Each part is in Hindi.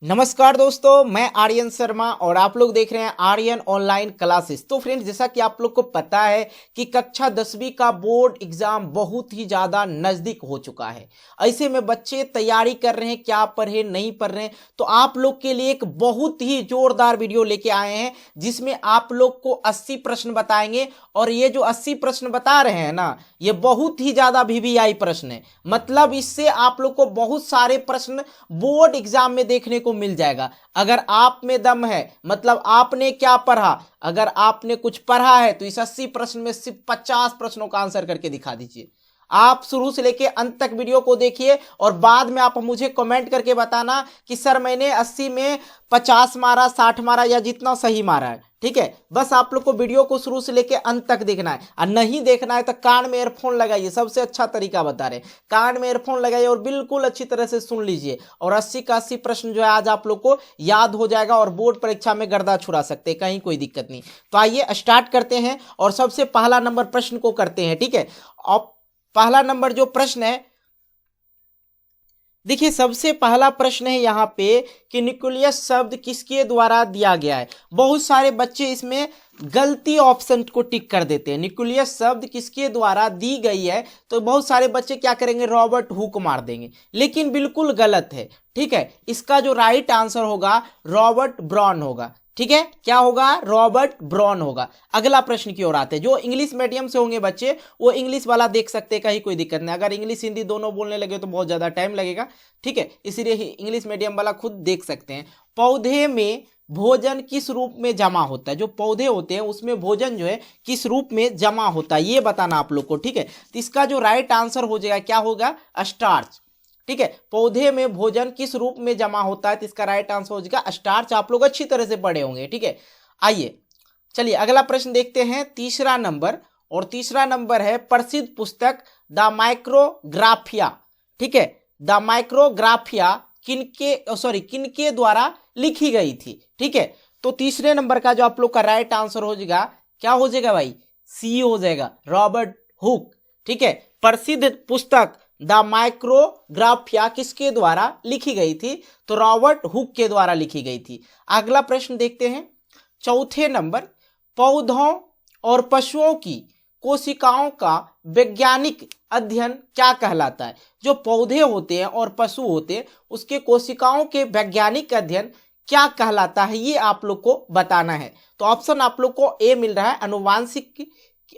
नमस्कार दोस्तों, मैं आर्यन शर्मा और आप लोग देख रहे हैं आर्यन ऑनलाइन क्लासेस। तो फ्रेंड्स, जैसा कि आप लोग को पता है कि कक्षा 10वीं का बोर्ड एग्जाम बहुत ही ज़्यादा नज़दीक हो चुका है। ऐसे में बच्चे तैयारी कर रहे हैं, क्या पढ़े नहीं पढ़ रहे हैं, तो आप लोग के लिए एक बहुत ही जोरदार वीडियो लेके आए हैं जिसमें आप लोग को 80 प्रश्न बताएंगे। और ये जो 80 प्रश्न बता रहे हैं ना, ये बहुत ही ज़्यादा वीवीआई प्रश्न है। मतलब इससे आप लोग को बहुत सारे प्रश्न बोर्ड एग्जाम में देखने को मिल जाएगा। अगर आप में दम है, मतलब आपने क्या पढ़ा, अगर आपने कुछ पढ़ा है तो इस 80 प्रश्न में सिर्फ 50 प्रश्नों का आंसर करके दिखा दीजिए। आप शुरू से लेके अंत तक वीडियो को देखिए और बाद में आप मुझे कमेंट करके बताना कि सर मैंने 80 में 50 मारा, 60 मारा या जितना सही मारा है। ठीक है, बस आप लोग को वीडियो को शुरू से लेके अंत तक देखना है। और नहीं देखना है तो कान में एयरफोन लगाइए, सबसे अच्छा तरीका बता रहे। कान में एयरफोन लगाइए और बिल्कुल अच्छी तरह से सुन लीजिए और 80 का 80 प्रश्न जो है आज आप लोग को याद हो जाएगा और बोर्ड परीक्षा में गर्दा छुड़ा सकते हैं, कहीं कोई दिक्कत नहीं। तो आइए स्टार्ट करते हैं और सबसे पहला नंबर प्रश्न को करते हैं। ठीक है, और पहला नंबर जो प्रश्न है, देखिए सबसे पहला प्रश्न है यहाँ पे कि न्यूक्लियस शब्द किसके द्वारा दिया गया है। बहुत सारे बच्चे इसमें गलती ऑप्शन को टिक कर देते हैं। न्यूक्लियस शब्द किसके द्वारा दी गई है तो बहुत सारे बच्चे क्या करेंगे, रॉबर्ट हुक मार देंगे, लेकिन बिल्कुल गलत है। ठीक है, इसका जो राइट आंसर होगा रॉबर्ट ब्राउन होगा। ठीक है, क्या होगा, रॉबर्ट ब्राउन होगा। अगला प्रश्न की ओर आते हैं। जो इंग्लिश मीडियम से होंगे बच्चे वो इंग्लिश वाला देख सकते हैं, कहीं कोई दिक्कत नहीं। अगर इंग्लिश हिंदी दोनों बोलने लगे तो बहुत ज्यादा टाइम लगेगा। ठीक है, इसीलिए इंग्लिश मीडियम वाला खुद देख सकते हैं। पौधे में भोजन किस रूप में जमा होता है, जो पौधे होते हैं उसमें भोजन जो है किस रूप में जमा होता है, ये बताना आप लोग को। ठीक है, तो इसका जो राइट आंसर हो जाएगा क्या होगा, स्टार्च। ठीक है, पौधे में भोजन किस रूप में जमा होता है तो इसका राइट आंसर हो जाएगा स्टार्च। आप लोग अच्छी तरह से पढ़े होंगे। ठीक है, आइए चलिए अगला प्रश्न देखते हैं, तीसरा नंबर। और तीसरा नंबर है प्रसिद्ध पुस्तक द माइक्रोग्राफिया। ठीक है, द माइक्रोग्राफिया किनके द्वारा लिखी गई थी। ठीक है, तो तीसरे नंबर का जो आप लोग का राइट आंसर हो जाएगा क्या हो जाएगा भाई, सी हो जाएगा, रॉबर्ट हुक। ठीक है, प्रसिद्ध पुस्तक द माइक्रोग्राफिया किसके द्वारा लिखी गई थी तो रॉबर्ट हुक के द्वारा लिखी गई थी। अगला प्रश्न देखते हैं, चौथे नंबर। पौधों और पशुओं की कोशिकाओं का वैज्ञानिक अध्ययन क्या कहलाता है। जो पौधे होते हैं और पशु होते हैं उसके कोशिकाओं के वैज्ञानिक अध्ययन क्या कहलाता है, ये आप लोग को बताना है। तो ऑप्शन आप लोग को ए मिल रहा है अनुवांशिक,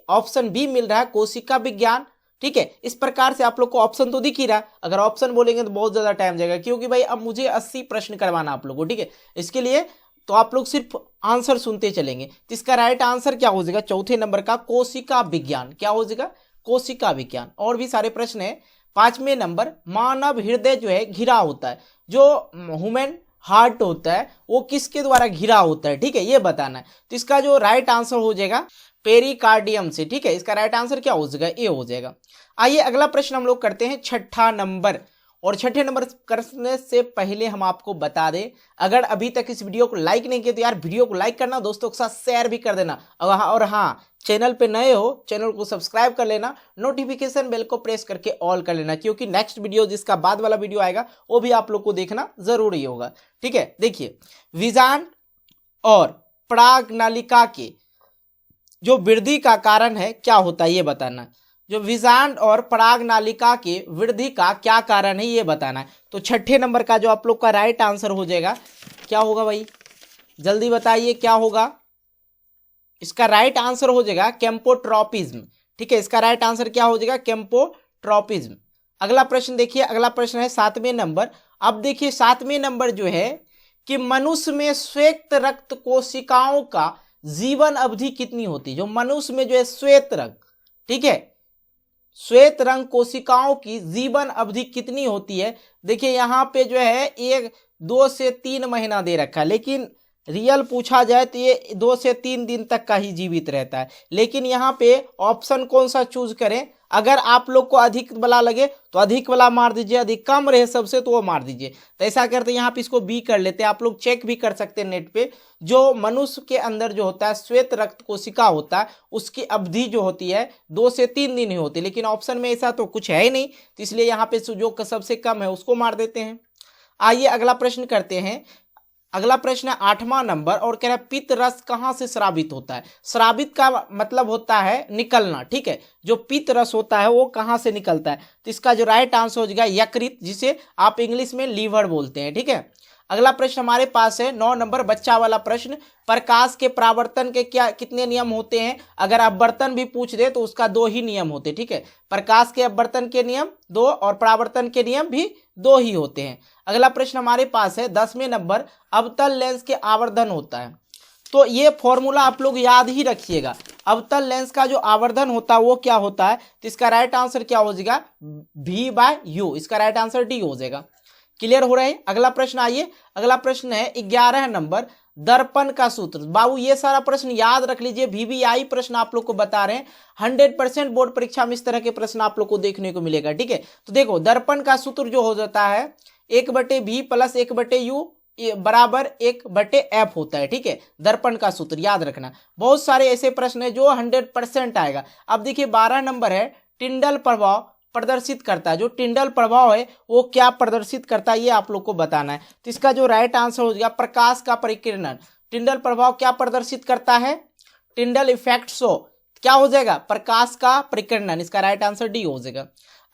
ऑप्शन बी मिल रहा है कोशिका विज्ञान। ठीक है, इस प्रकार से आप लोग को ऑप्शन तो दिख ही रहा है। अगर ऑप्शन बोलेंगे तो बहुत ज्यादा टाइम जाएगा, क्योंकि भाई अब मुझे 80 प्रश्न करवाना आप लोग को। ठीक है, इसके लिए तो आप लोग सिर्फ आंसर सुनते चलेंगे। तो इसका राइट आंसर क्या हो जाएगा, चौथे नंबर का कोशिका विज्ञान। क्या हो जाएगा, कोशिका विज्ञान। और भी सारे प्रश्न है। पांचवें नंबर, मानव हृदय जो है घिरा होता है, जो ह्यूमन हार्ट होता है वो किसके द्वारा घिरा होता है। ठीक है, ये बताना है। तो इसका जो राइट आंसर हो जाएगा पेरिकार्डियम से। ठीक है, इसका राइट आंसर क्या हो जाएगा, ए हो जाएगा। आइए अगला प्रश्न हम लोग करते हैं, छठा नंबर। और छठे नंबर करने से पहले हम आपको बता दें, अगर अभी तक इस वीडियो को लाइक नहीं किया तो यार वीडियो को लाइक करना, दोस्तों के साथ शेयर भी कर देना। और हाँ, चैनल पे नए हो चैनल को सब्सक्राइब कर लेना, नोटिफिकेशन बेल को प्रेस करके ऑल कर लेना, क्योंकि नेक्स्ट वीडियो जिसका बाद वाला वीडियो आएगा वो भी आप लोग को देखना जरूरी होगा। ठीक है, देखिए विजांड और पराग नालिका के जो वृद्धि का कारण है क्या होता है, ये बताना। जो विजांड और पराग नालिका के वृद्धि का क्या कारण है ये बताना है। तो छठे नंबर का जो आप लोग का राइट आंसर हो जाएगा क्या होगा भाई, जल्दी बताइए क्या होगा। इसका राइट आंसर हो जाएगा कैम्पोट्रोपिज्म। ठीक है, इसका राइट आंसर क्या हो जाएगा, कैम्पोट्रोपिज्म। अगला प्रश्न देखिए, अगला प्रश्न है 7वें नंबर। अब देखिए 7वें नंबर जो है कि मनुष्य में श्वेत रक्त कोशिकाओं का जीवन अवधि कितनी होती है। जो मनुष्य में जो है श्वेत रंग, ठीक है, श्वेत रंग कोशिकाओं की जीवन अवधि कितनी होती है। देखिए यहाँ पे जो है 2 से 3 महीना दे रखा है, लेकिन रियल पूछा जाए तो ये 2 से 3 दिन तक का ही जीवित रहता है। लेकिन यहाँ पे ऑप्शन कौन सा चूज करें, अगर आप लोग को अधिक वाला लगे तो अधिक वाला मार दीजिए, अधिक कम रहे सबसे तो वो मार दीजिए। तो ऐसा करते हैं यहाँ पे इसको बी कर लेते हैं। आप लोग चेक भी कर सकते हैं नेट पे। जो मनुष्य के अंदर जो होता है श्वेत रक्त कोशिका होता है उसकी अवधि जो होती है 2 से 3 दिन ही होती है, लेकिन ऑप्शन में ऐसा तो कुछ है ही नहीं, तो इसलिए यहाँ पे जो सबसे कम है उसको मार देते हैं। आइए अगला प्रश्न करते हैं। अगला प्रश्न है 8वां नंबर और कह रहा है पित्त रस कहाँ से स्रावित होता है। स्रावित का मतलब होता है निकलना, ठीक है। जो पित्त रस होता है वो कहाँ से निकलता है, तो इसका जो राइट आंसर हो जाएगा यकृत, जिसे आप इंग्लिश में लीवर बोलते हैं, ठीक है। अगला प्रश्न हमारे पास है 9 नंबर बच्चा वाला प्रश्न। प्रकाश के परावर्तन के कितने नियम होते हैं। अगर अपवर्तन भी पूछ दे तो उसका 2 ही नियम होते हैं, ठीक है। प्रकाश के अपवर्तन के नियम 2 और परावर्तन के नियम भी 2 ही होते हैं। अगला प्रश्न हमारे पास है 10वें नंबर अवतल लेंस के आवर्धन होता है। तो ये फॉर्मूला आप लोग याद ही रखिएगा। अवतल लेंस का जो आवर्धन होता है वो क्या होता है, तो इसका राइट आंसर क्या हो जाएगा V/U। इसका राइट आंसर डी हो जाएगा। क्लियर हो रहा है। अगला प्रश्न आइए। अगला प्रश्न है 11 नंबर दर्पण का सूत्र। बाबू ये सारा प्रश्न याद रख लीजिए, VVI प्रश्न आप लोग को बता रहे हैं। 100% बोर्ड परीक्षा में इस तरह के प्रश्न आप लोग को देखने को मिलेगा, ठीक है। तो देखो दर्पण का सूत्र जो हो जाता है 1/V + 1/U बराबर 1/F होता है, ठीक है। दर्पण का सूत्र याद रखना। बहुत सारे ऐसे प्रश्न है जो 100% आएगा। अब देखिए 12 नंबर है टिंडल प्रभाव प्रदर्शित करता है। जो टिंडल प्रभाव है वो क्या प्रदर्शित करता है ये आप लोग को बताना है। तो इसका जो राइट आंसर हो जाएगा प्रकाश का परिकिरणन। टिंडल प्रभाव क्या प्रदर्शित करता है, टिंडल इफेक्ट शो क्या हो जाएगा, प्रकाश का परिकिरणन। इसका राइट आंसर डी हो जाएगा।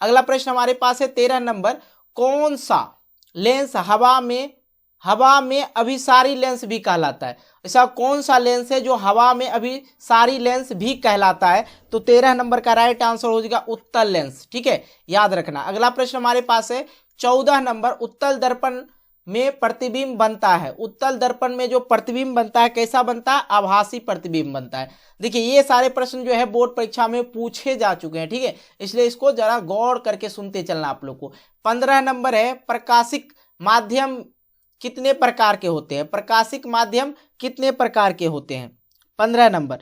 अगला प्रश्न हमारे पास है 13 नंबर कौन सा लेंस हवा में अभिसारी लेंस भी कहलाता है। ऐसा कौन सा लेंस है जो हवा में अभिसारी लेंस भी कहलाता है, तो 13 नंबर का राइट आंसर हो जाएगा उत्तल लेंस, ठीक है, याद रखना। अगला प्रश्न हमारे पास है 14 नंबर उत्तल दर्पण में प्रतिबिंब बनता है। उत्तल दर्पण में जो प्रतिबिंब बनता है कैसा बनता है, आभासी प्रतिबिंब बनता है। देखिए ये सारे प्रश्न जो है बोर्ड परीक्षा में पूछे जा चुके हैं, ठीक है, इसलिए इसको जरा गौर करके सुनते चलना आप लोग को। 15 नंबर है प्रकाशिक माध्यम कितने प्रकार के होते हैं। प्रकाशिक माध्यम कितने प्रकार के होते हैं, 15 नंबर।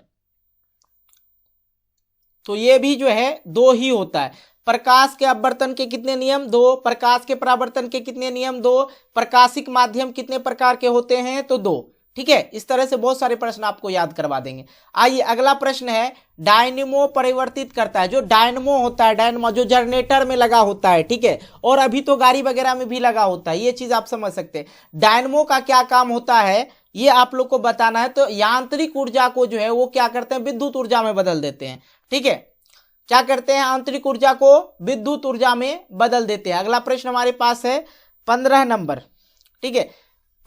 तो ये भी जो है 2 ही होता है। प्रकाश के अपवर्तन के कितने नियम 2, प्रकाश के परावर्तन के कितने नियम 2, प्रकाशिक माध्यम कितने प्रकार के होते हैं तो 2, ठीक है। इस तरह से बहुत सारे प्रश्न आपको याद करवा देंगे। आइए अगला प्रश्न है डायनेमो परिवर्तित करता है। जो डायनेमो होता है, डायनेमो जो जनरेटर में लगा होता है, ठीक है, और अभी तो गाड़ी वगैरह में भी लगा होता है, ये चीज आप समझ सकते हैं। डायनेमो का क्या काम होता है ये आप लोग को बताना है। तो यांत्रिक ऊर्जा को जो है वो क्या करते हैं, विद्युत ऊर्जा में बदल देते हैं, ठीक है। क्या करते हैं, आंतरिक ऊर्जा को विद्युत ऊर्जा में बदल देते हैं। अगला प्रश्न हमारे पास है 15 नंबर, ठीक है।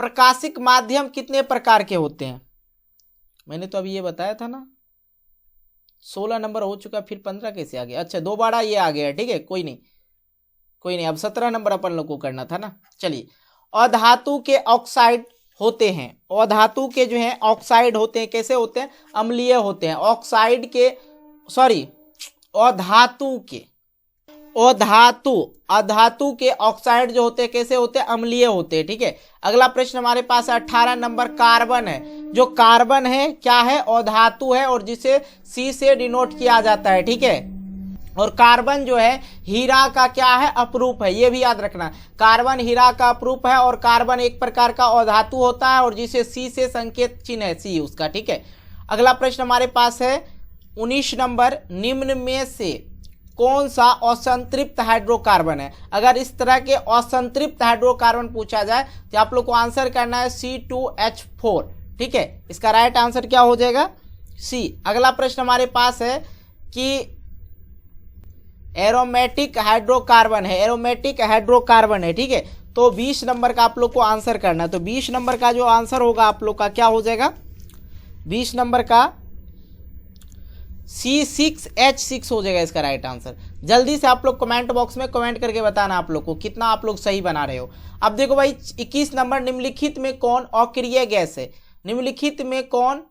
प्रकाशिक माध्यम कितने प्रकार के होते हैं, मैंने तो अभी ये बताया था ना। 16 नंबर हो चुका, फिर 15 कैसे आ गया, अच्छा दोबारा ये आ गया, ठीक है, कोई नहीं। अब 17 नंबर अपन लोग को करना था ना। चलिए, अधातु के ऑक्साइड होते हैं। अधातु के जो है ऑक्साइड होते हैं, कैसे होते हैं, अम्लीय होते हैं। ऑक्साइड के अधातु के ऑक्साइड जो होते हैं कैसे होते हैं, अम्लीय होते हैं, ठीक है। अगला प्रश्न हमारे पास 18 नंबर कार्बन है। जो कार्बन है क्या है, अधातु है और जिसे C से डिनोट किया जाता है, ठीक है। और कार्बन जो है हीरा का क्या है, अपरूप है, ये भी याद रखना। कार्बन हीरा का अपरूप है और कार्बन एक प्रकार का अधातु होता है और जिसे C से संकेत चिन्ह है C उसका, ठीक है। अगला प्रश्न हमारे पास है 19 नंबर निम्न में से कौन सा असंतृप्त हाइड्रोकार्बन है। अगर इस तरह के असंतृप्त हाइड्रोकार्बन पूछा जाए तो आप लोग को आंसर करना है C2H4, ठीक है। इसका राइट आंसर क्या हो जाएगा C। अगला प्रश्न हमारे पास है कि एरोमेटिक हाइड्रोकार्बन है, ठीक है। तो 20 नंबर का आप लोग को आंसर करना है। तो 20 नंबर का जो आंसर होगा आप लोग का क्या हो जाएगा, 20 नंबर का C6H6 हो जाएगा इसका राइट आंसर। जल्दी से आप लोग कमेंट बॉक्स में कमेंट करके बताना आप लोग को कितना आप लोग सही बना रहे हो। अब देखो भाई 21 नंबर निम्नलिखित में कौन अक्रिय गैस है। निम्नलिखित में कौन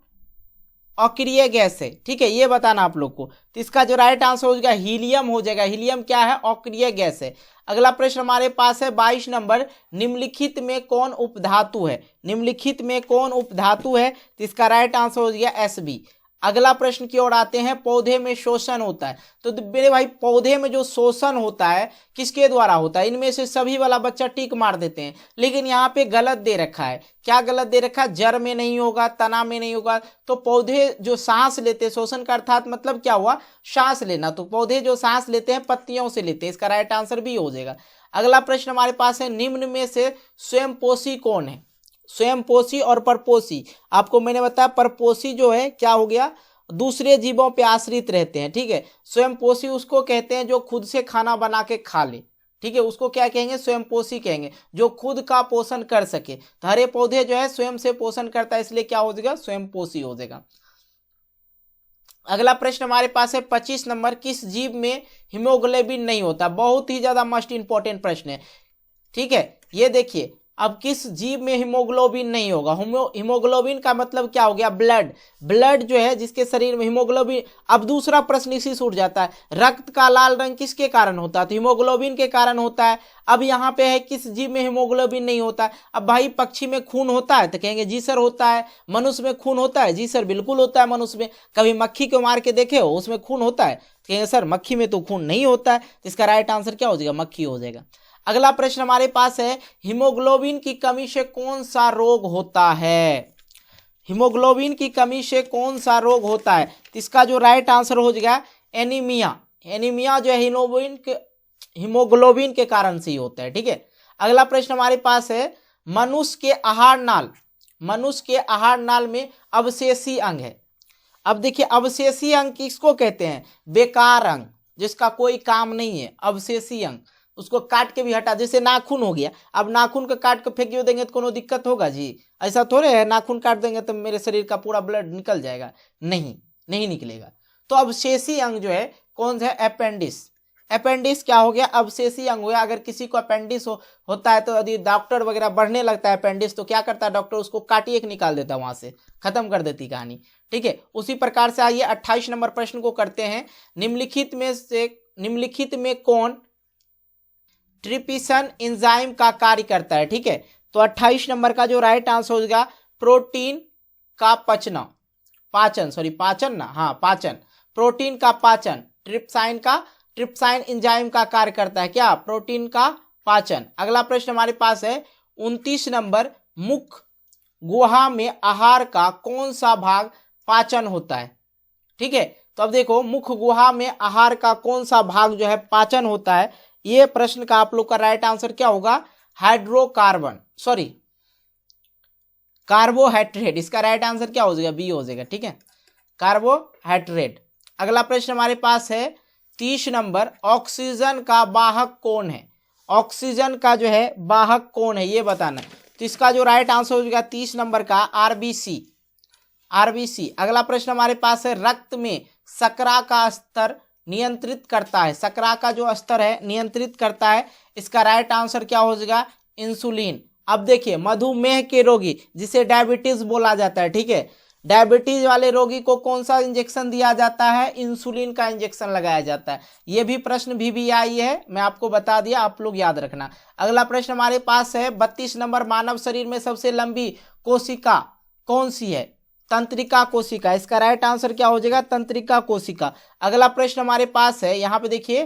अक्रिय गैस है, ठीक है, ये बताना आप लोग को। तो इसका जो राइट आंसर हो जाएगा हीलियम हो जाएगा। हीलियम क्या है, अक्रिय गैस है। अगला प्रश्न हमारे पास है 22 नंबर निम्नलिखित में कौन उपधातु है। निम्नलिखित में कौन उपधातु है, तो इसका राइट आंसर हो जाएगा Sb। अगला प्रश्न की ओर आते हैं, पौधे में शोषण होता है। तो मेरे भाई पौधे में जो शोषण होता है किसके द्वारा होता है, इनमें से सभी वाला बच्चा टिक मार देते हैं, लेकिन यहाँ पे गलत दे रखा है। क्या गलत दे रखा है, जड़ में नहीं होगा, तना में नहीं होगा। तो पौधे जो सांस लेते हैं, शोषण का अर्थात मतलब क्या हुआ, सांस लेना। तो पौधे जो सांस लेते हैं पत्तियों से लेते हैं, इसका राइट आंसर भी हो जाएगा। अगला प्रश्न हमारे पास है, निम्न में से स्वयंपोषी कौन है? स्वयंपोषी और परपोषी, आपको मैंने बताया परपोषी जो है क्या हो गया, दूसरे जीवों पे आश्रित रहते हैं, ठीक है। स्वयंपोषी उसको कहते हैं जो खुद से खाना बना के खा ले, ठीक है, उसको क्या कहेंगे, स्वयंपोषी कहेंगे, जो खुद का पोषण कर सके। तो हरे पौधे जो है स्वयं से पोषण करता है, इसलिए क्या हो जाएगा, स्वयंपोषी हो जाएगा। अगला प्रश्न हमारे पास है 25 नंबर, किस जीव में हीमोग्लोबिन नहीं होता? बहुत ही ज्यादा मोस्ट इंपॉर्टेंट प्रश्न है, ठीक है। ये देखिए, अब किस जीव में हीमोग्लोबिन नहीं होगा? हीमोग्लोबिन का मतलब क्या हो गया, ब्लड। ब्लड जो है जिसके शरीर में हीमोग्लोबिन। अब दूसरा प्रश्न इसी से उठ जाता है, रक्त का लाल रंग किसके कारण होता है? तो हीमोग्लोबिन के कारण होता है। अब यहाँ पे है किस जीव में हीमोग्लोबिन नहीं होता है? अब भाई पक्षी में खून होता है, तो कहेंगे जी सर होता है। मनुष्य में खून होता है, जी सर बिल्कुल होता है मनुष्य में। कभी मक्खी को मार के देखे हो, उसमें खून होता है? तो कहेंगे सर मक्खी में तो खून नहीं होता है। तो इसका राइट आंसर क्या हो जाएगा, मक्खी हो जाएगा। अगला प्रश्न हमारे पास है, हीमोग्लोबिन की कमी से कौन सा रोग होता है? हीमोग्लोबिन की कमी से कौन सा रोग होता है? तो इसका जो राइट आंसर हो जाएगा एनीमिया। एनीमिया जो है हीमोग्लोबिन के कारण से ही होता है, ठीक है। अगला प्रश्न हमारे पास है, मनुष्य के आहार नाल में अवशेषी अंग है। अब देखिए, अवशेषी अंग किसको कहते हैं? बेकार अंग, जिसका कोई काम नहीं है, अवशेषी अंग। उसको काट के भी हटा, जैसे नाखून हो गया, अब नाखून को काट के फेंक देंगे तो कोनो दिक्कत होगा जी? ऐसा थोड़े है, नाखून काट देंगे तो मेरे शरीर का पूरा ब्लड निकल जाएगा? नहीं निकलेगा। तो अवशेषी अंग जो है कौन सा है? अपेंडिस। अपेंडिस क्या हो गया, अवशेषी अंग हो गया। अगर किसी को अपेंडिस होता है, तो यदि डॉक्टर वगैरह बढ़ने लगता है अपेंडिस, तो क्या करता है डॉक्टर, उसको काटिए के निकाल देता है, वहां से खत्म कर देती कहानी, ठीक है। उसी प्रकार से आइए 28 नंबर प्रश्न को करते हैं, निम्नलिखित में कौन ट्रिप्सिन एंजाइम का कार्य करता है, ठीक है। तो 28 नंबर का जो राइट आंसर हो जाएगा, प्रोटीन का पाचन, प्रोटीन का पाचन, ट्रिप्सिन एंजाइम का कार्य करता है, क्या? प्रोटीन का पाचन। अगला प्रश्न हमारे पास है 29 नंबर, मुख गुहा में आहार का कौन सा भाग पाचन होता है, ठीक है। तो अब देखो, मुख गुहा में आहार का कौन सा भाग जो है पाचन होता है, ये प्रश्न का आप लोग का राइट आंसर क्या होगा? कार्बोहाइड्रेट। इसका राइट आंसर क्या हो जाएगा? बी हो जाएगा, ठीक है, कार्बोहाइड्रेट। अगला प्रश्न हमारे पास है 30 नंबर, ऑक्सीजन का वाहक कौन है? ऑक्सीजन का जो है वाहक कौन है, ये बताना। तो इसका जो राइट आंसर हो जाएगा 30 नंबर का आरबीसी। अगला प्रश्न हमारे पास है, रक्त में शर्करा का स्तर नियंत्रित करता है, शर्करा का जो स्तर है नियंत्रित करता है। इसका राइट आंसर क्या हो जाएगा? इंसुलिन। अब देखिए, मधुमेह के रोगी, जिसे डायबिटीज बोला जाता है, ठीक है, डायबिटीज वाले रोगी को कौन सा इंजेक्शन दिया जाता है? इंसुलिन का इंजेक्शन लगाया जाता है। यह भी प्रश्न भी आई है, मैं आपको बता दिया, आप लोग याद रखना। अगला प्रश्न हमारे पास है 32 नंबर, मानव शरीर में सबसे लंबी कोशिका कौन सी है? तंत्रिका कोशिका। इसका राइट आंसर क्या हो जाएगा? तंत्रिका कोशिका। अगला प्रश्न हमारे पास है, यहां पे देखिए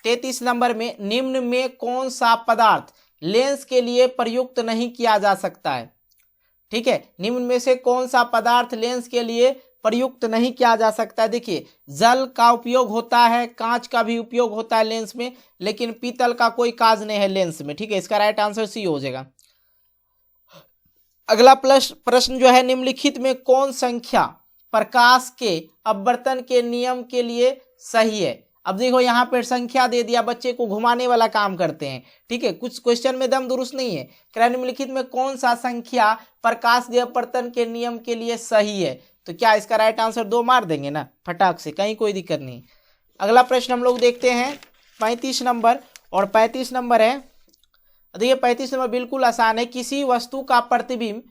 33 नंबर में, निम्न में कौन सा पदार्थ लेंस के लिए प्रयुक्त नहीं किया जा सकता है, ठीक है। निम्न में से कौन सा पदार्थ लेंस के लिए प्रयुक्त नहीं किया जा सकता है? देखिए, जल का उपयोग होता है, कांच का भी उपयोग होता है लेंस में, लेकिन पीतल का कोई काज नहीं है लेंस में, ठीक है। इसका राइट आंसर सी हो जाएगा। अगला प्रश्न जो है, निम्नलिखित में कौन संख्या प्रकाश के अपवर्तन के नियम के लिए सही है? अब देखो, यहाँ पर संख्या दे दिया, बच्चे को घुमाने वाला काम करते हैं, ठीक है, कुछ क्वेश्चन में दम दुरुस्त नहीं है। निम्नलिखित में कौन सा संख्या प्रकाश के अपवर्तन के नियम के लिए सही है? तो क्या इसका राइट आंसर 2 मार देंगे ना फटाक से, कहीं कोई दिक्कत नहीं। अगला प्रश्न हम लोग देखते हैं 35 नंबर, और 35 नंबर है, देखिए 35 नंबर बिल्कुल आसान है, किसी वस्तु का प्रतिबिंब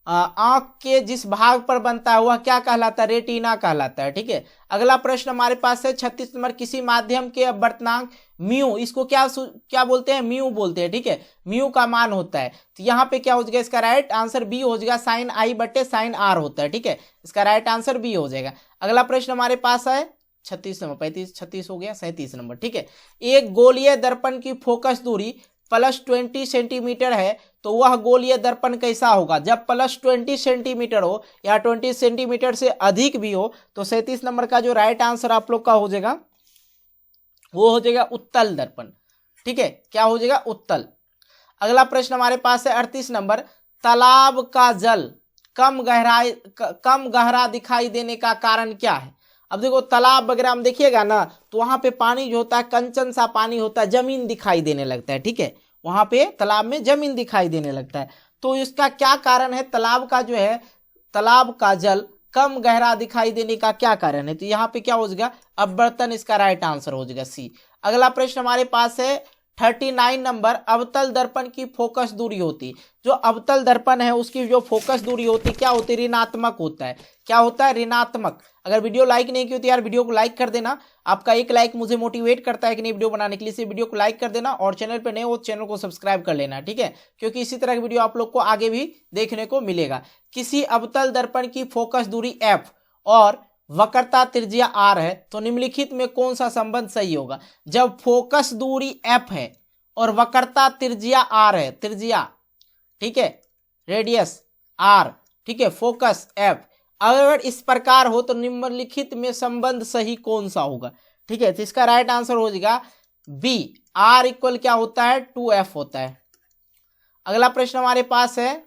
आंख के जिस भाग पर बनता है वह क्या कहलाता है? रेटिना कहलाता है, ठीक है। अगला प्रश्न हमारे पास है 36 नंबर, किसी माध्यम के अपवर्तनांक म्यू, इसको क्या बोलते हैं? म्यू बोलते हैं, ठीक है, म्यू का मान होता है। तो यहाँ पे क्या हो जाएगा? इसका राइट आंसर बी हो जाएगा, साइन आई बटे साइन आर होता है, ठीक है। इसका राइट आंसर बी हो जाएगा। अगला प्रश्न हमारे पास है 36 नंबर, 36 हो गया, 37 नंबर, ठीक है। एक गोलीय दर्पण की फोकस दूरी +20 सेंटीमीटर है, तो वह गोलीय दर्पण कैसा होगा? जब +20 सेंटीमीटर हो या 20 सेंटीमीटर से अधिक भी हो, तो 37 नंबर का जो राइट आंसर आप लोग का हो जाएगा वो हो जाएगा उत्तल दर्पण, ठीक है, क्या हो जाएगा, उत्तल। अगला प्रश्न हमारे पास है 38 नंबर, तालाब का जल कम गहरा दिखाई देने का कारण क्या है। अब देखो तालाब वगैरह हम देखिएगा ना, तो वहां पे पानी जो होता है कंचन सा पानी होता है, जमीन दिखाई देने लगता है, ठीक है, वहां पे तालाब में जमीन दिखाई देने लगता है। तो इसका क्या कारण है, तालाब का जो है, तालाब का जल कम गहरा दिखाई देने का क्या कारण है। तो यहाँ पे क्या हो जाएगा, अपवर्तन इसका राइट आंसर हो जाएगा, सी। अगला प्रश्न हमारे पास है 39 नंबर, अवतल दर्पण की फोकस दूरी होती, जो अवतल दर्पण है उसकी जो फोकस दूरी होती क्या होती है, ऋणात्मक होता है। क्या होता है, ऋणात्मक। अगर वीडियो लाइक नहीं की होती यार, वीडियो को लाइक कर देना, आपका एक लाइक मुझे मोटिवेट करता है कि नई वीडियो बनाने के लिए, वीडियो को लाइक कर देना और चैनल पे नए हो चैनल को सब्सक्राइब कर लेना, ठीक है, क्योंकि इसी तरह की वीडियो आप लोग को आगे भी देखने को मिलेगा। किसी अवतल दर्पण की फोकस दूरी एफ और वक्रता त्रिज्या आर है, तो निम्नलिखित में कौन सा संबंध सही होगा। जब फोकस दूरी एफ है और वक्रता त्रिज्या आर है, त्रिज्या, ठीक है, रेडियस आर, ठीक है, फोकस एफ, अगर इस प्रकार हो तो निम्नलिखित में संबंध सही कौन सा होगा। ठीक है, तो इसका राइट आंसर हो जाएगा बी, आर इक्वल क्या होता है, 2f होता है। अगला प्रश्न हमारे पास है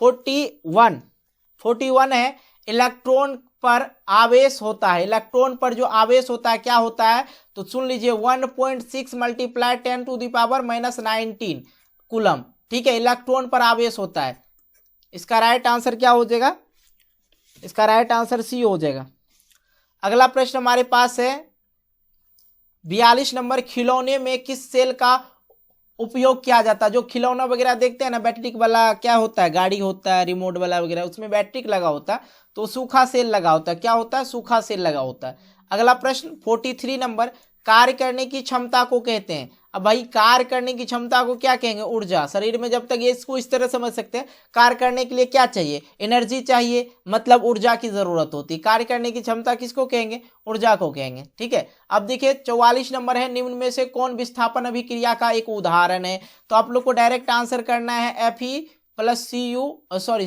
41 है, इलेक्ट्रॉन पर आवेश होता है, इलेक्ट्रॉन पर जो आवेश होता है क्या होता है, तो सुन लीजिए 1.6 × 10⁻⁻19 कूलम, ठीक है, इलेक्ट्रॉन पर आवेश होता है। इसका राइट आंसर क्या हो जाएगा, इसका राइट आंसर सी हो जाएगा। अगला प्रश्न हमारे पास है 42 नंबर, खिलौने में किस सेल का उपयोग किया जाता है। जो खिलौना वगैरह देखते हैं ना, बैटरी वाला क्या होता है, गाड़ी होता है, रिमोट वाला वगैरह, उसमें बैटरी लगा होता है, तो सूखा सेल लगा होता है। क्या होता है, सूखा सेल लगा होता है। अगला प्रश्न 43 नंबर, कार्य करने की क्षमता को कहते हैं। अब भाई कार्य करने की क्षमता को क्या कहेंगे, ऊर्जा। शरीर में जब तक ये इसको इस तरह समझ सकते हैं, कार्य करने के लिए क्या चाहिए, एनर्जी चाहिए, मतलब ऊर्जा की जरूरत होती है। कार्य करने की क्षमता किसको कहेंगे, ऊर्जा को कहेंगे। ठीक है, अब देखिए 44 नंबर है, निम्न में से कौन विस्थापन अभिक्रिया का एक उदाहरण है। तो आप लोग को डायरेक्ट आंसर करना है Fe +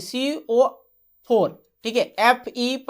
CO4, ठीक है, Fe +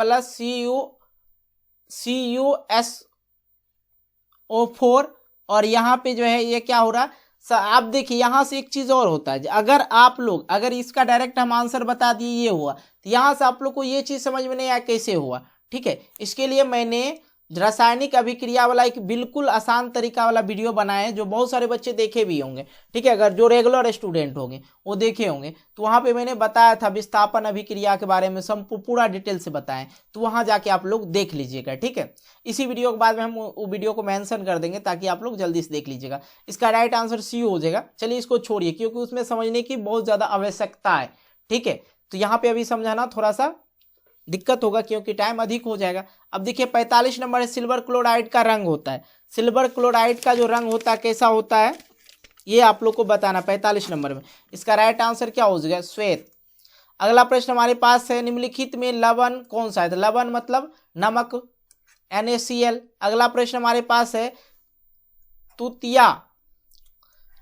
CuSO4, और यहाँ पे जो है ये क्या हो रहा है, आप देखिए यहाँ से एक चीज और होता है, अगर आप लोग, अगर इसका डायरेक्ट हम आंसर बता दिए ये हुआ, तो यहाँ से आप लोग को ये चीज समझ में नहीं आया कैसे हुआ। ठीक है, इसके लिए मैंने रासायनिक अभिक्रिया वाला एक बिल्कुल आसान तरीका वाला वीडियो बनाया है, जो बहुत सारे बच्चे देखे भी होंगे। ठीक है, अगर जो रेगुलर स्टूडेंट होंगे वो देखे होंगे, तो वहां पे मैंने बताया था विस्थापन अभिक्रिया के बारे में, सब पूरा डिटेल से बताएं, तो वहां जाके आप लोग देख लीजिएगा। ठीक है, इसी वीडियो के बाद में हम वो वीडियो को मेंशन कर देंगे ताकि आप लोग जल्दी से देख लीजिएगा। इसका राइट आंसर सी हो जाएगा। चलिए इसको छोड़िए, क्योंकि उसमें समझने की बहुत ज्यादा आवश्यकता है। ठीक है, तो यहाँ पे अभी समझाना थोड़ा सा दिक्कत होगा क्योंकि टाइम अधिक हो जाएगा। अब देखिए 45 नंबर है, सिल्वर क्लोराइड का रंग होता है। सिल्वर क्लोराइड का जो रंग होता है कैसा होता है, ये आप लोग को बताना 45 नंबर में। इसका राइट आंसर क्या हो जाएगा, श्वेत। अगला प्रश्न हमारे पास है, निम्नलिखित में लवण कौन सा है। तो लवण मतलब नमक, NaCl। अगला प्रश्न हमारे पास है, तुतिया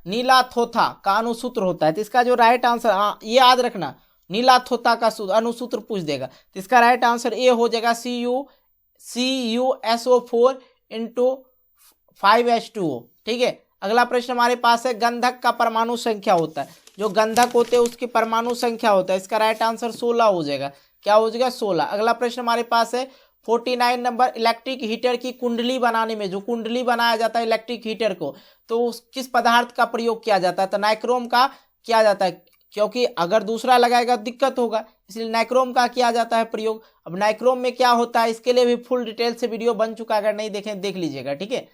नीलाथोथा का अनुसूत्र होता है। तो इसका जो राइट आंसर, ये याद रखना, नीलाथोथा का अनुसूत्र पूछ देगा, तो इसका राइट आंसर ए हो जाएगा, CuSO4 × 5H2O। ठीक है, अगला प्रश्न हमारे पास है, गंधक का परमाणु संख्या होता है। जो गंधक होते हैं उसकी परमाणु संख्या होता है। इसका राइट आंसर 16 हो जाएगा। क्या हो जाएगा, 16। अगला प्रश्न हमारे पास है 49 नंबर, इलेक्ट्रिक हीटर की कुंडली बनाने में, जो कुंडली बनाया जाता है इलेक्ट्रिक हीटर को, तो किस पदार्थ का प्रयोग किया जाता है। तो नाइक्रोम का किया जाता है, क्योंकि अगर दूसरा लगाएगा दिक्कत होगा, इसलिए नाइक्रोम का किया जाता है प्रयोग। अब नाइक्रोम में क्या होता है, इसके लिए भी फुल डिटेल से वीडियो बन चुका है, अगर नहीं देखें देख लीजिएगा। ठीक है,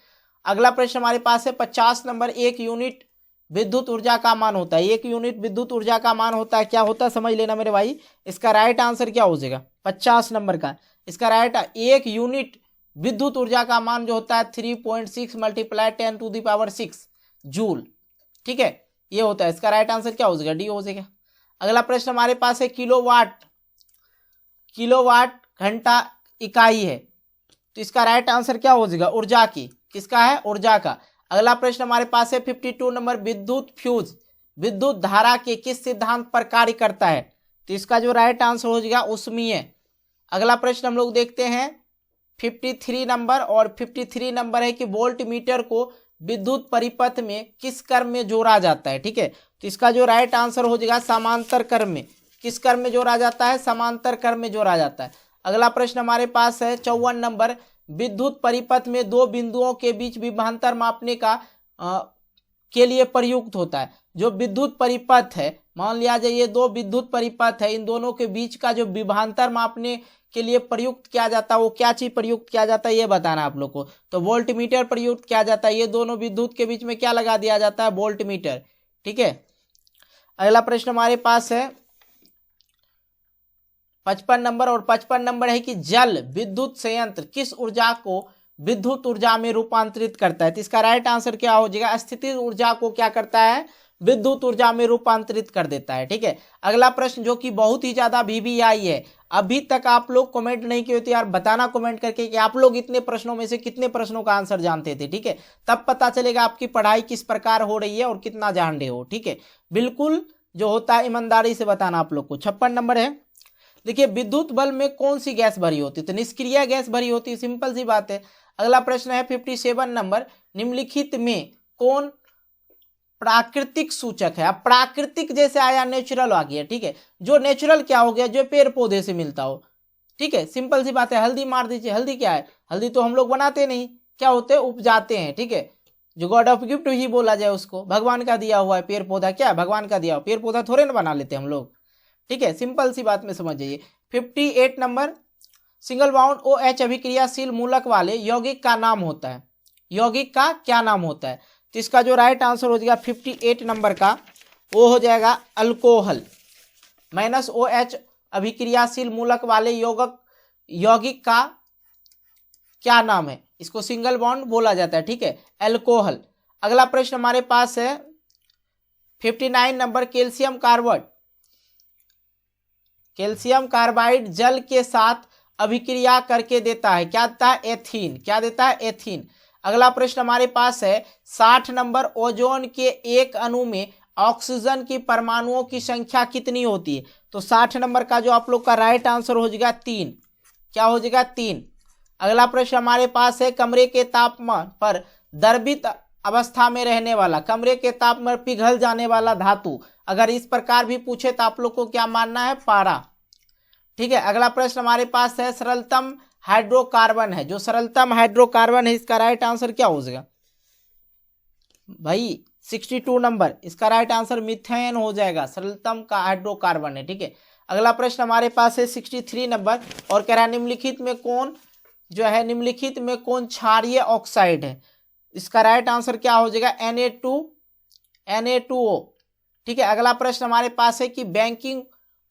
अगला प्रश्न हमारे पास है 50 नंबर, 1 यूनिट विद्युत ऊर्जा का मान होता है। 1 यूनिट विद्युत ऊर्जा का मान होता है, क्या होता है समझ लेना मेरे भाई। इसका राइट आंसर क्या हो जाएगा, 50 नंबर का। इसका राइट, 1 यूनिट विद्युत ऊर्जा का मान जो होता है 3.6 × 10⁻6 जूल। ठीक है, ये होता है। इसका राइट आंसर क्या हो जाएगा, डी हो जाएगा। अगला प्रश्न हमारे पास है, किलोवाट घंटा इकाई है, तो इसका राइट आंसर क्या हो जाएगा, ऊर्जा की। किसका है, ऊर्जा का। अगला प्रश्न हमारे पास है 52 नंबर, विद्युत फ्यूज विद्युत धारा के किस सिद्धांत पर कार्य करता है। तो इसका जो राइट आंसर हो जाएगा, ऊष्मीय। अगला प्रश्न हम लोग देखते हैं 53 नंबर, और 53 नंबर है कि वोल्ट मीटर को विद्युत परिपथ में किस क्रम में जोड़ा जाता है? ठीक है, तो इसका जो राइट आंसर हो जाएगा समांतर क्रम में। किस क्रम में जोड़ा जाता है? समांतर क्रम में जोड़ा जाता है। अगला प्रश्न हमारे पास है 54 नंबर, विद्युत परिपथ में दो बिंदुओं के बीच विभवांतर मापने का के लिए प्रयुक्त होता है। जो विद्युत परिपथ है, मान लिया जाए ये दो विद्युत परिपथ है, इन दोनों के बीच का जो विभवांतर मापने के लिए प्रयुक्त किया जाता है वो क्या चीज प्रयुक्त किया जाता है ये बताना आप लोग को। तो वोल्टमीटर प्रयुक्त किया जाता है। ये दोनों विद्युत के बीच में क्या लगा दिया जाता है? वोल्टमीटर। ठीक है, अगला प्रश्न हमारे पास है 55 नंबर, और 55 नंबर है कि जल विद्युत संयंत्र किस ऊर्जा को विद्युत ऊर्जा में रूपांतरित करता है? तो इसका राइट आंसर क्या हो जाएगा? स्थितिज ऊर्जा को क्या करता है? विद्युत ऊर्जा में रूपांतरित कर देता है। ठीक है, अगला प्रश्न जो कि बहुत ही ज्यादा VVI है, अभी तक आप लोग कमेंट नहीं किए तो यार बताना कमेंट करके कि आप लोग इतने प्रश्नों में से कितने प्रश्नों का आंसर जानते थे। ठीक है, तब पता चलेगा आपकी पढ़ाई किस प्रकार हो रही है और कितना जान रहे हो। ठीक है, बिल्कुल जो होता है ईमानदारी से बताना आप लोग को। 56 नंबर है, देखिए विद्युत बल्ब में कौन सी गैस भरी होती है? तो निष्क्रिय गैस भरी होती है, सिंपल सी बात है। अगला प्रश्न है 57 नंबर, निम्नलिखित में कौन प्राकृतिक सूचक है? अब प्राकृतिक जैसे आया नेचुरल आ गया। ठीक है, जो नेचुरल क्या हो गया? जो पेड़ पौधे से मिलता हो। ठीक है, सिंपल सी बात है। हल्दी मार दीजिए, हल्दी क्या है? हल्दी तो हम लोग बनाते नहीं, क्या होते हैं? उपजाते हैं। ठीक है, जो गॉड ऑफ गिफ्ट ही बोला जाए उसको, भगवान का दिया हुआ है। पेड़ पौधा क्या है? भगवान का दिया हुआ। पेड़ पौधा थोड़े ना बना लेते हम लोग। ठीक है, सिंपल सी बात में समझ जाइए। 58 नंबर, सिंगल बाउंड OH अभिक्रियाशील मूलक वाले यौगिक का नाम होता है। यौगिक का क्या नाम होता है? तो इसका जो राइट आंसर हो जाएगा 58 नंबर का, वो हो जाएगा अल्कोहल। -OH अभिक्रियाशील मूलक वाले यौगिक का क्या नाम है? इसको सिंगल बॉन्ड बोला जाता है। ठीक है, अल्कोहल। अगला प्रश्न हमारे पास है 59 number, calcium carbide. Calcium carbide जल के साथ अभिक्रिया करके देता है, क्या देता है? एथीन। क्या देता है? एथीन। अगला प्रश्न हमारे पास है 60 नंबर, ओजोन के एक अणु में ऑक्सीजन की परमाणुओं की संख्या कितनी होती है? तो 60 नंबर का जो आप लोग का राइट आंसर हो जाएगा 3। क्या हो जाएगा? 3। अगला प्रश्न हमारे पास है कमरे के तापमान पर द्रवित अवस्था में रहने वाला, कमरे के तापमान पर पिघल जाने वाला धातु, अगर इस प्रकार भी पूछे तो आप लोग को क्या मानना है? पारा। ठीक है, अगला प्रश्न हमारे पास है सरलतम हाइड्रोकार्बन है। जो सरलतम हाइड्रोकार्बन है इसका राइट आंसर क्या हो जाएगा भाई? 62 नंबर, इसका राइट आंसर मीथेन हो जाएगा। सरलतम का हाइड्रोकार्बन है। ठीक है, अगला प्रश्न हमारे पास है 63 नंबर, और कह रहा है निम्नलिखित में कौन जो है, निम्नलिखित में कौन क्षारीय ऑक्साइड है? इसका राइट आंसर क्या हो जाएगा? Na2O। ठीक है, अगला प्रश्न हमारे पास है कि बेकिंग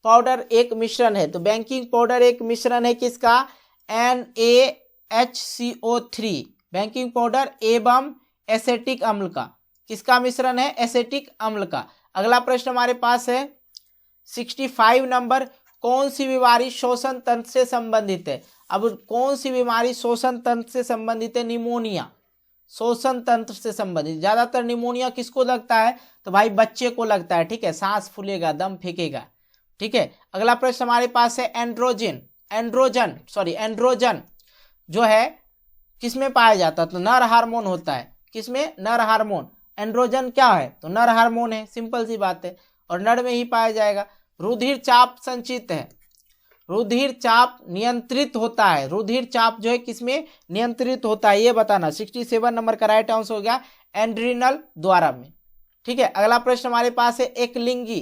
पाउडर एक मिश्रण है। तो बेकिंग पाउडर एक मिश्रण है किसका? NaHCO3। बेकिंग पाउडर एवं एसेटिक अम्ल का, किसका मिश्रण है? एसेटिक अम्ल का। अगला प्रश्न हमारे पास है 65 नंबर, कौन सी बीमारी श्वसन तंत्र से संबंधित है? अब कौन सी बीमारी श्वसन तंत्र से संबंधित है? निमोनिया। श्वसन तंत्र से संबंधित ज्यादातर निमोनिया किसको लगता है? तो भाई बच्चे को लगता है। ठीक है, सांस फूलेगा, दम फेंकेगा। ठीक है, अगला प्रश्न हमारे पास है एंड्रोजन जो है किसमें पाया जाता है? तो नर हार्मोन होता है। किसमें? नर हार्मोन। एंड्रोजन क्या है? तो नर हार्मोन है, सिंपल सी बात है, और नर में ही पाया जाएगा। रुधिर चाप संचित है, रुधिर चाप नियंत्रित होता है। रुधिर चाप जो है किसमें नियंत्रित होता है ये बताना। 67 नंबर का राइट आंसर हो गया एड्रिनल द्वारा में। ठीक है, अगला प्रश्न हमारे पास है एकलिंगी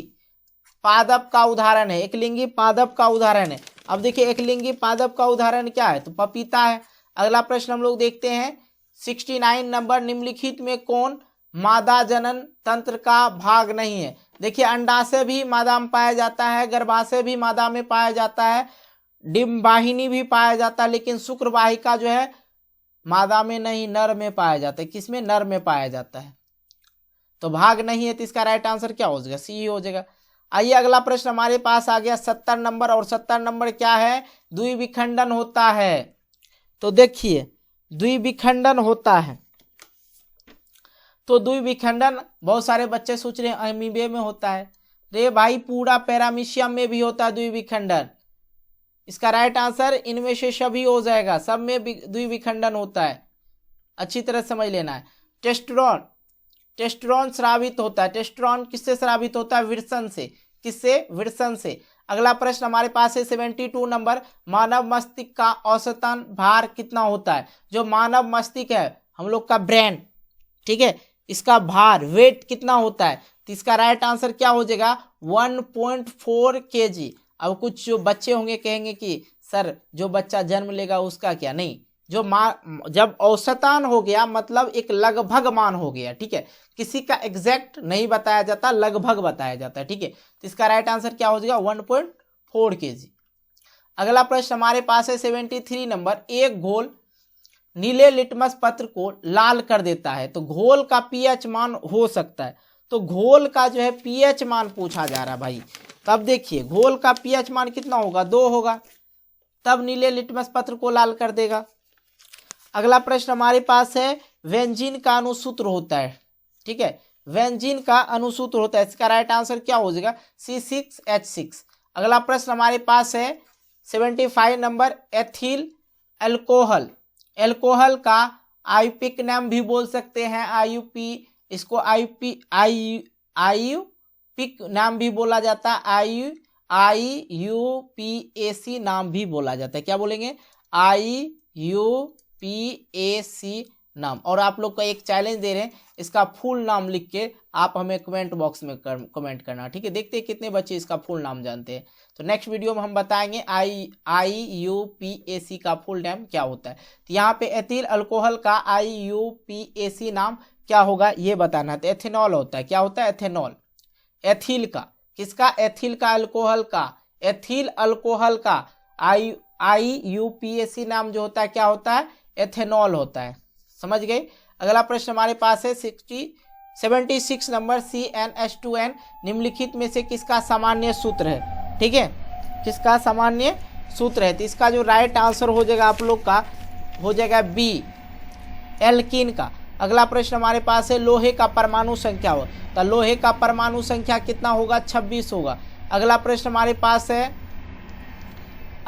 पादप का उदाहरण है। एकलिंगी पादप का उदाहरण है। अब देखिए एकलिंगी पादप का उदाहरण क्या है? तो पपीता है। अगला प्रश्न हम लोग देखते हैं 69 नंबर, निम्नलिखित में कौन मादा जनन तंत्र का भाग नहीं है? देखिए अंडाशय भी मादा में पाया जाता है, गर्भाशय भी मादा में पाया जाता है, डिम्बाहिनी भी पाया जाता है, लेकिन शुक्रवाहिका जो है मादा में नहीं, नर में पाया जाता है। किसमें? नर में पाया जाता है, तो भाग नहीं है। तो इसका राइट आंसर क्या हो जाएगा? सी हो जाएगा। आइए अगला प्रश्न हमारे पास आ गया 70 नंबर, और 70 नंबर क्या है? द्विविखंडन होता है। तो देखिए द्विविखंडन होता है, तो द्विविखंडन बहुत सारे बच्चे सोच रहे हैं अमीबे में होता है। रे भाई पूरा पैरामीशियम में भी होता है द्विविखंडन। इसका राइट आंसर इनमें से सभी हो जाएगा, सब में द्विविखंडन होता है, अच्छी तरह समझ लेना है। टेस्टोस्टेरोन, टेस्टोस्टेरोन स्रावित होता है। टेस्टोस्टेरोन किससे स्रावित होता है? विरसन से। किससे? विरसन से। अगला प्रश्न हमारे पास है 72 नंबर, मानव मस्तिष्क का औसतन भार कितना होता है? जो मानव मस्तिष्क है, हम लोग का ब्रेन, ठीक है, इसका भार, वेट कितना होता है? तो इसका राइट आंसर क्या हो जाएगा? 1.4 kg। अब कुछ जो बच्चे होंगे कहेंगे कि सर जो बच्चा जन्म लेगा उसका क्या? नहीं, जो जब औसतन हो गया मतलब एक लगभग मान हो गया, ठीक है, किसी का एग्जैक्ट नहीं बताया जाता, लगभग बताया जाता है, ठीक है। तो इसका राइट आंसर क्या हो जाएगा? 1.4 kg। अगला प्रश्न हमारे पास है 73 नंबर, एक घोल नीले लिटमस पत्र को लाल कर देता है, तो घोल का पीएच मान हो सकता है। तो घोल का जो है पीएच मान पूछा जा रहा है भाई। तब देखिए घोल का पीएच मान कितना होगा? 2 होगा, तब नीले लिटमस पत्र को लाल कर देगा। अगला प्रश्न हमारे पास है बेंजीन का अणुसूत्र होता है, ठीक है, बेंजीन का अणुसूत्र होता है, इसका राइट आंसर क्या हो जाएगा? C6H6। अगला प्रश्न हमारे पास है 75 नंबर, एथिल अल्कोहल, अल्कोहल का आयुपिक नाम भी बोल सकते हैं, आयुपी, इसको आयुपिक नाम भी बोला जाता है, IUPAC नाम भी बोला जाता है। क्या बोलेंगे? IUPAC नाम। और आप लोग को एक चैलेंज दे रहे हैं, इसका फुल नाम लिख के आप हमें कमेंट बॉक्स में कमेंट करना, ठीक है। देखते हैं कितने बच्चे इसका फुल नाम जानते हैं। तो नेक्स्ट वीडियो में हम बताएंगे IUPAC का फुल नाम क्या होता है। तो यहाँ पे एथिल अल्कोहल का IUPAC नाम क्या होगा ये बताना है। तो एथेनॉल होता है। क्या होता है? एथेनॉल। एथिल का, किसका? एथिल का, अल्कोहल का, एथिल अल्कोहल का IUPAC नाम जो होता है क्या होता है? एथेनॉल होता है। समझ गए? अगला प्रश्न हमारे पास है 76 नंबर, CnH2n निम्नलिखित में से किसका सामान्य सूत्र है? ठीक है, किसका सामान्य सूत्र है? तो इसका जो राइट आंसर हो जाएगा आप लोग का हो जाएगा बी, एल्कीन का। अगला प्रश्न हमारे पास है लोहे का परमाणु संख्या हो, तो लोहे का परमाणु संख्या कितना होगा? 26 होगा। अगला प्रश्न हमारे पास है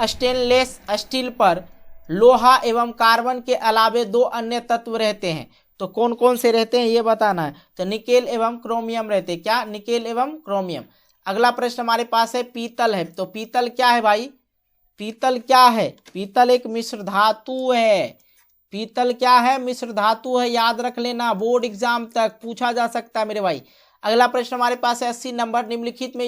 स्टेनलेस स्टील पर लोहा एवं कार्बन के अलावे 2 अन्य तत्व रहते हैं, तो कौन कौन से रहते हैं ये बताना है। तो निकेल एवं क्रोमियम रहते हैं। क्या? निकेल एवं क्रोमियम। अगला प्रश्न हमारे पास है पीतल है, तो पीतल क्या है भाई? पीतल क्या है? पीतल एक मिश्र धातु है। पीतल क्या है? मिश्र धातु है, याद रख लेना, बोर्ड एग्जाम तक पूछा जा सकता है मेरे भाई। अगला प्रश्न हमारे पास है 80 नंबर, निम्नलिखित में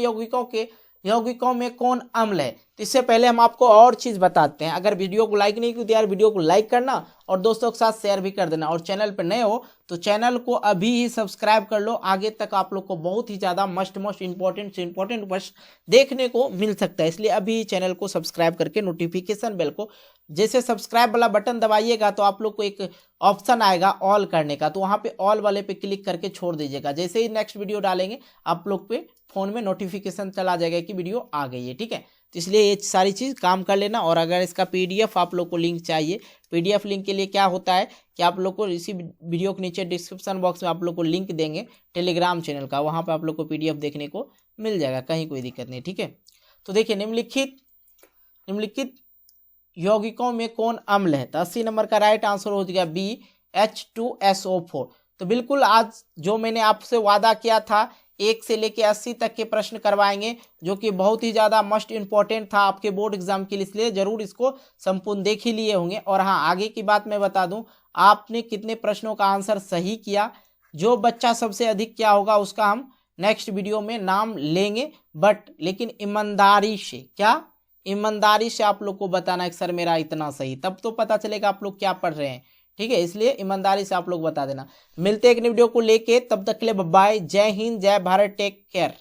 यौगिकों में कौन अम्ल है? तो इससे पहले हम आपको और चीज बताते हैं। अगर वीडियो को लाइक नहीं की तो यार वीडियो को लाइक करना और दोस्तों के साथ शेयर भी कर देना, और चैनल पर नए हो तो चैनल को अभी ही सब्सक्राइब कर लो। आगे तक आप लोग को बहुत ही ज्यादा मोस्ट इंपॉर्टेंट प्रश्न देखने को मिल सकता है, इसलिए अभी चैनल को सब्सक्राइब करके नोटिफिकेशन बेल को, जैसे सब्सक्राइब वाला बटन दबाइएगा तो आप लोग को एक ऑप्शन आएगा ऑल करने का, तो वहां पे ऑल वाले पे क्लिक करके छोड़ दीजिएगा। जैसे ही नेक्स्ट वीडियो डालेंगे आप लोग पे फोन में नोटिफिकेशन चला जाएगा कि वीडियो आ गई है, ठीक है। तो इसलिए ये सारी चीज़ काम कर लेना। और अगर इसका PDF आप लोग को लिंक चाहिए, PDF लिंक के लिए क्या होता है कि आप लोग को इसी वीडियो के नीचे डिस्क्रिप्शन बॉक्स में आप लोग को लिंक देंगे टेलीग्राम चैनल का, वहाँ पे आप लोग को PDF देखने को मिल जाएगा, कहीं कोई दिक्कत नहीं, ठीक है। तो देखिए निम्नलिखित यौगिकों में कौन अम्ल है? तो 80 नंबर का राइट आंसर हो जाएगा बी, H2SO4। तो बिल्कुल आज जो मैंने आपसे वादा किया था 1 से लेके 80 तक के प्रश्न करवाएंगे, जो कि बहुत ही ज़्यादा मोस्ट इंपॉर्टेंट था आपके बोर्ड एग्जाम के लिए, इसलिए जरूर इसको संपूर्ण देख ही लिए होंगे। और हाँ, आगे की बात मैं बता दूं, आपने कितने प्रश्नों का आंसर सही किया, जो बच्चा सबसे अधिक क्या होगा उसका हम नेक्स्ट वीडियो में नाम लेंगे, लेकिन ईमानदारी से, क्या ईमानदारी से आप लोग को बताना है कि सर मेरा इतना सही, तब तो पता चलेगा आप लोग क्या पढ़ रहे हैं, ठीक है। इसलिए ईमानदारी से आप लोग बता देना। मिलते हैं एक वीडियो को लेके, तब तक के लिए बाय, जय हिंद, जय भारत, टेक केयर।